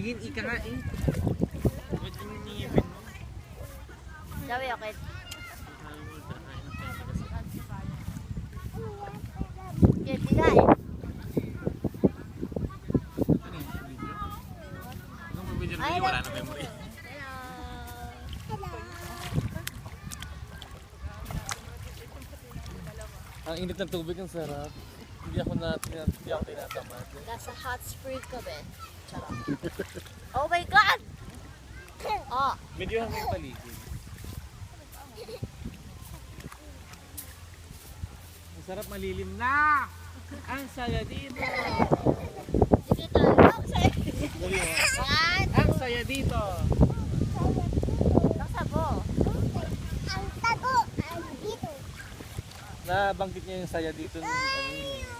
Sige, ika nga eh. Ba't yung ngipin mo? Sabi okay. Yan, tila eh. Ano yung video? Anong video na Ay, video? Wala na memory. Ang init ng tubig, ang sarap. Hindi ako tinatamad. Nasa hot spring kami. Charot. Oh my God! Oh, Medyo hanggang paligid. Ang sarap, malilim na! Ang saya dito! sige tayo. Ang saya. Dali mo. One, Ang saya dito! ang sabo. Ang tago, ang dito. Nabanggit niya yung saya dito. Ano yun?